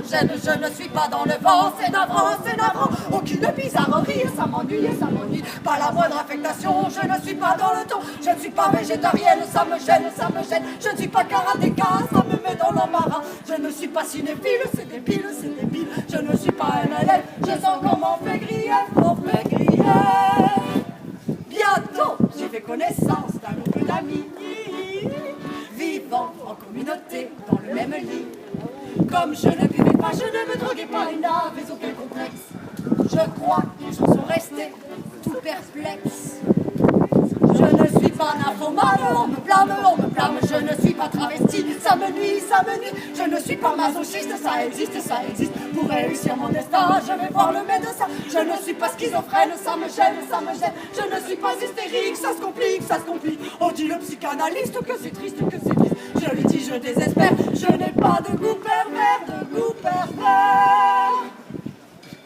gêne, je ne suis pas dans le vent, c'est navrant, aucune bizarrerie, ça m'ennuie, pas la moindre affectation, je ne suis pas dans le temps, je ne suis pas végétarienne, ça me gêne, je ne suis pas karatéka, ça me met dans l'embarras, je ne suis pas cinéphile, c'est débile, je ne suis pas MLF, je sens comment fait griller. Bientôt, j'ai fait connaissance d'un groupe d'amis, vivant en communauté dans le même lit. Comme je ne buvais pas, je ne me droguais pas, ils n'avaient aucun complexe. Je crois qu'ils en sont restés tout perplexes. Je ne suis pas nymphomane, on me blâme, je ne suis pas travesti, ça me nuit, je ne suis pas masochiste, ça existe, pour réussir mon destin, je vais voir le médecin, je ne suis pas schizophrène, ça me gêne, je ne suis pas hystérique, ça se complique, on dit le psychanalyste que c'est triste, je lui dis je désespère, je n'ai pas de goût pervers,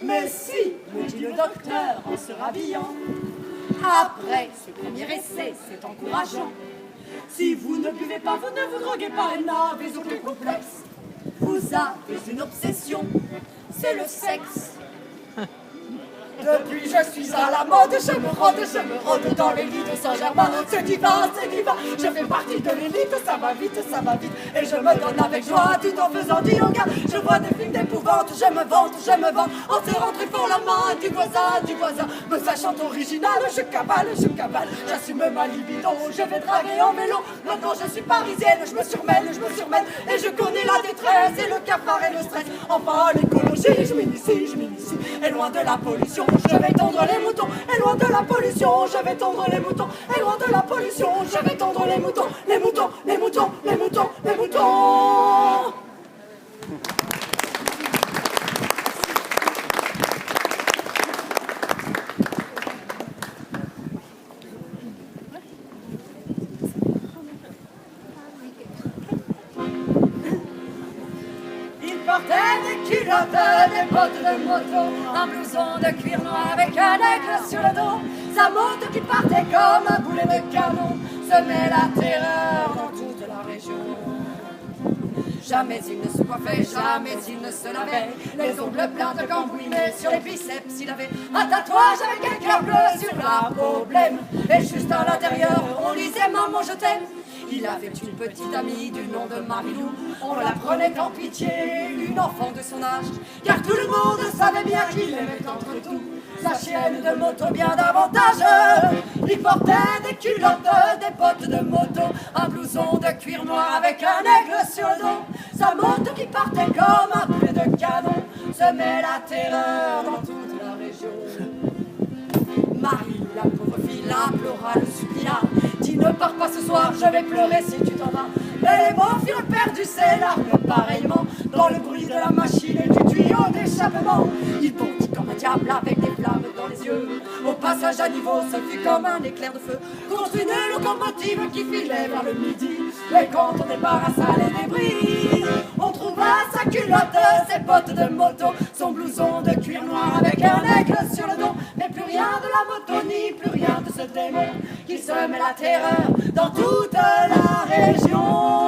mais si, me dit le docteur en se rhabillant, après ce premier essai, c'est encourageant. Si vous ne buvez pas, vous ne vous droguez pas, et n'avez aucun complexe. Vous avez une obsession, c'est le sexe. Depuis je suis à la mode, je me rôde dans les lits de Saint-Germain. C'est divin, je fais partie de l'élite, ça va vite, et je me donne avec joie tout en faisant du yoga. Je vois des films d'épouvante, je me vante, en serrant très fort la main du voisin. Me sachant original, je cavale, j'assume ma libido, je vais draguer en vélo. Maintenant je suis parisienne, je me surmène, et je connais la détresse, et le cafard et le stress. Enfin l'écologie, je m'initie, et loin de la pollution, je vais tondre les moutons, et loin de la pollution, je vais tondre les moutons, et loin de la pollution, je vais tondre les moutons. Il portait des culottes, des bottes de moto, un blouson de cuir noir avec un aigle sur le dos. Sa moto qui partait comme un boulet de canon semait la terreur dans toute la région. Jamais il ne se coiffait, jamais il ne se lavait, les ongles pleins de cambouis, mais sur les biceps il avait un tatouage avec un cœur bleu sur la peau blême. Et juste à l'intérieur on lisait Maman je t'aime. Il avait une petite amie du nom de Marilou, on la prenait en pitié, une enfant de son âge, car tout le monde savait bien qu'il aimait entre tout sa chienne de moto bien davantage. Il portait des culottes, des bottes de moto, un blouson de cuir noir avec un aigle sur le dos. Sa moto qui partait comme un boulet de canon semait la terreur dans toute la région. Marie, la pauvre fille, l'implora, le supplia, dis ne pars pas ce soir, je vais pleurer si tu t'en vas. Mais les mots furent perdus, ses larmes pareillement, dans le bruit de la machine et du tuyau d'échappement. Il bondit comme un diable avec des flammes dans les yeux. Au passage à niveau, ce fut comme un éclair de feu contre une locomotive qui filait vers le midi. Et quand on débarrassa les débris, on trouva sa culotte, ses bottes de moto, son blouson de cuir noir avec un aigle sur le dos. Mais plus rien de la moto, ni plus rien de ce démon qui semait la terreur dans toute la région.